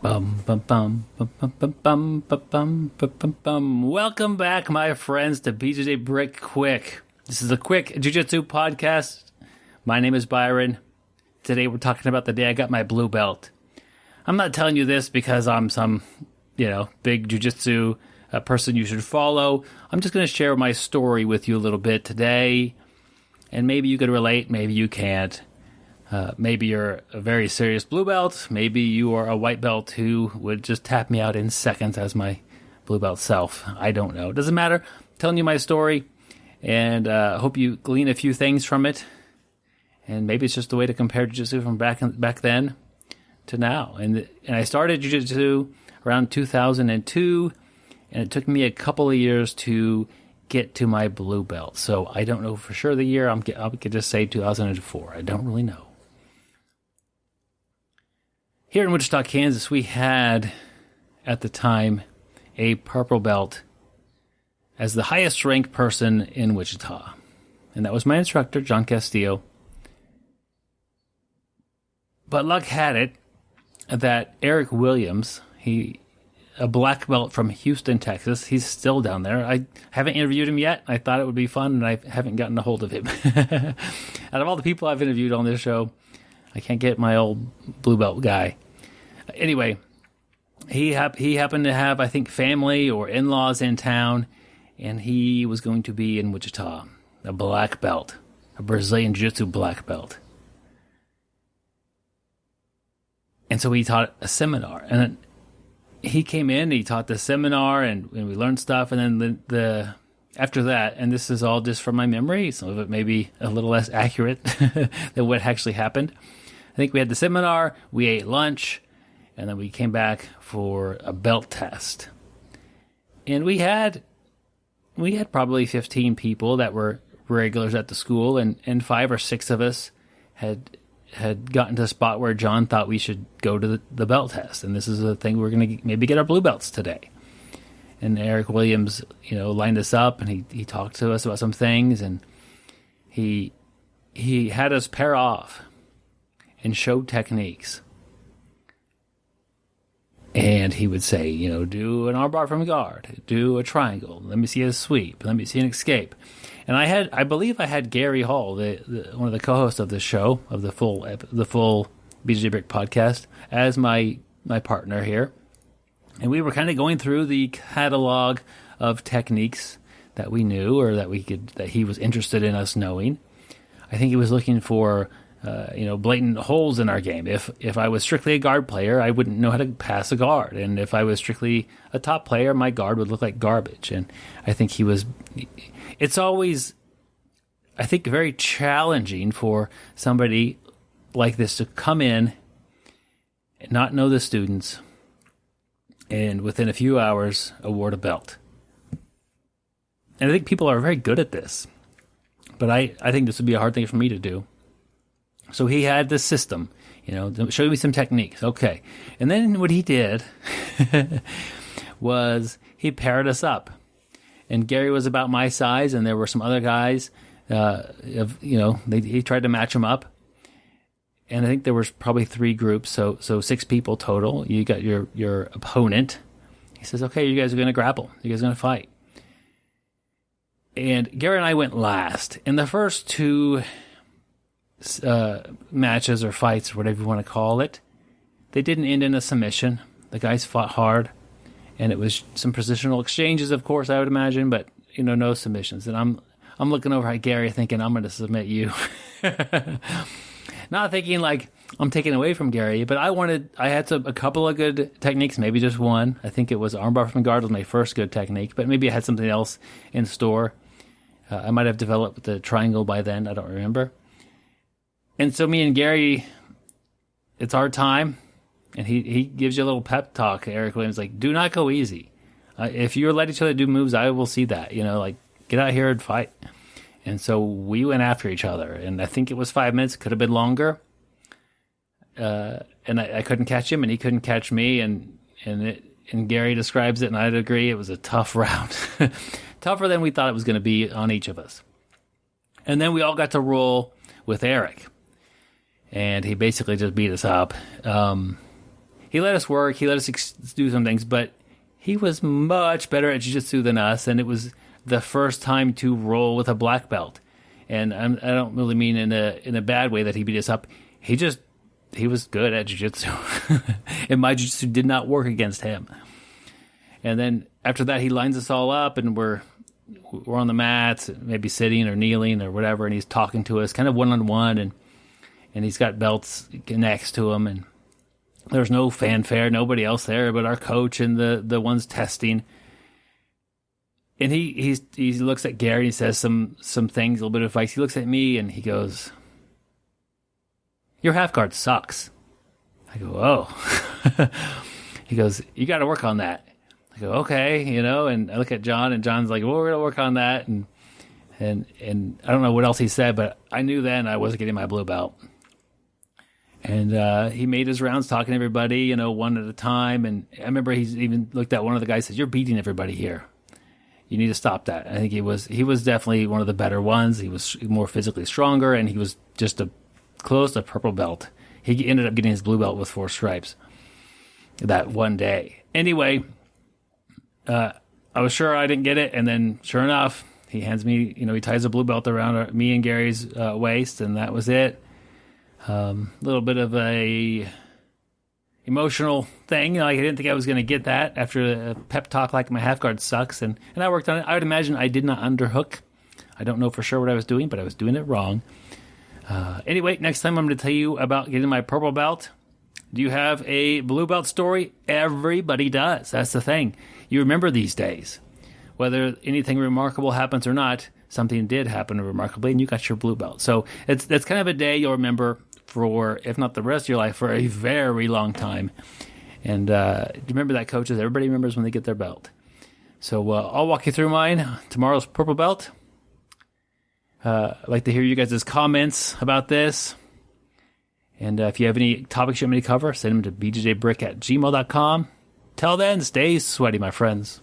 Bum, bum, bum, bum, bum, bum, bum, bum, bum, bum, bum, bum. Welcome back, my friends, to Bjjbrick Quick. This is a quick jiu-jitsu podcast. My name is Byron. Today we're talking about the day I got my blue belt. I'm not telling you this because I'm some, big jiu-jitsu person you should follow. I'm just going to share my story with you a little bit today. And maybe you could relate, maybe you can't. Maybe you're a very serious blue belt. Maybe you are a white belt who would just tap me out in seconds as my blue belt self. I don't know. It doesn't matter. I'm telling you my story, and hope you glean a few things from it. And maybe it's just a way to compare jiu-jitsu from back then to now. And I started jiu-jitsu around 2002, and it took me a couple of years to get to my blue belt. So I don't know for sure the year. I could just say 2004. I don't really know. Here in Wichita, Kansas, we had, at the time, a purple belt as the highest ranked person in Wichita. And that was my instructor, John Castillo. But luck had it that Eric Williams, a black belt from Houston, Texas, he's still down there. I haven't interviewed him yet. I thought it would be fun, and I haven't gotten a hold of him. Out of all the people I've interviewed on this show, I can't get my old blue belt guy. Anyway, he happened to have, I think, family or in-laws in town, and he was going to be in Wichita, a black belt, a Brazilian Jiu-Jitsu black belt. And so he taught a seminar, and he came in, he taught the seminar, and we learned stuff, and then the after that, and this is all just from my memory, some of it may be a little less accurate than what actually happened. I think we had the seminar, we ate lunch, and then we came back for a belt test. And we had probably 15 people that were regulars at the school, and 5 or 6 of us had gotten to a spot where John thought we should go to the belt test. And this is a thing we're going to maybe get our blue belts today. And Eric Williams, lined us up, and he talked to us about some things, and he had us pair off and show techniques. And he would say, do an armbar from guard, do a triangle, let me see a sweep, let me see an escape. And I believe I had Gary Hall, one of the co-hosts of the show, of the full Bjjbrick podcast, as my partner here. And we were kind of going through the catalog of techniques that we knew, or that he was interested in us knowing. I think he was looking for blatant holes in our game. If I was strictly a guard player, I wouldn't know how to pass a guard. And if I was strictly a top player, my guard would look like garbage. And I think it's always, I think, very challenging for somebody like this to come in and not know the students and within a few hours award a belt. And I think people are very good at this. But I think this would be a hard thing for me to do. So he had this system, show me some techniques. Okay. And then what he did was he paired us up. And Gary was about my size, and there were some other guys, he tried to match them up. And I think there was probably 3 groups, so 6 people total. You got your opponent. He says, okay, you guys are going to grapple. You guys are going to fight. And Gary and I went last. In the first 2 matches or fights, or whatever you want to call it, they didn't end in a submission. The guys fought hard, and it was some positional exchanges, of course, I would imagine, but no submissions. And I'm looking over at Gary thinking, I'm going to submit you. Not thinking like I'm taking away from Gary, but I had a couple of good techniques, maybe just one. I think it was armbar from guard was my first good technique, but maybe I had something else in store. I might have developed the triangle by then, I don't remember. And so me and Gary, it's our time, and he gives you a little pep talk. Eric Williams, like, do not go easy. If you let each other do moves, I will see that. Get out here and fight. And so we went after each other, and I think it was 5 minutes. Could have been longer. And I couldn't catch him, and he couldn't catch me, and Gary describes it, and I'd agree it was a tough round. Tougher than we thought it was going to be on each of us. And then we all got to roll with Eric. And he basically just beat us up. he let us work. He let us do some things, but he was much better at jiu-jitsu than us, and it was the first time to roll with a black belt. And I don't really mean in a bad way that he beat us up. He was good at jiu-jitsu, and my jiu-jitsu did not work against him. And then after that, he lines us all up, and we're on the mats, maybe sitting or kneeling or whatever, and he's talking to us kind of one-on-one, and he's got belts next to him, and there's no fanfare, nobody else there but our coach and the ones testing. And he looks at Gary and he says some things, a little bit of advice. He looks at me and he goes, "Your half guard sucks." I go, "Oh." He goes, "You got to work on that." I go, "Okay," and I look at John, and John's like, "Well, we're going to work on that." And I don't know what else he said, but I knew then I wasn't getting my blue belt. And he made his rounds talking to everybody, one at a time. And I remember he's even looked at one of the guys and said, "You're beating everybody here. You need to stop that." I think he was definitely one of the better ones. He was more physically stronger, and he was just close to purple belt. He ended up getting his blue belt with 4 stripes that one day. Anyway, I was sure I didn't get it, and then sure enough, he hands me, he ties a blue belt around me and Gary's waist, and that was it. A little bit of a emotional thing. I didn't think I was going to get that after a pep talk like my half guard sucks, and I worked on it. I would imagine I did not underhook. I don't know for sure what I was doing, but I was doing it wrong. Anyway, next time I'm going to tell you about getting my purple belt. Do you have a blue belt story? Everybody does. That's the thing. You remember these days. Whether anything remarkable happens or not, something did happen remarkably, and you got your blue belt. So that's kind of a day you'll remember for, if not the rest of your life, for a very long time. And remember that, coaches. Everybody remembers when they get their belt. So I'll walk you through mine. Tomorrow's purple belt. I'd like to hear you guys' comments about this. And if you have any topics you want me to cover, send them to bjbrick@gmail.com. Till then, stay sweaty, my friends.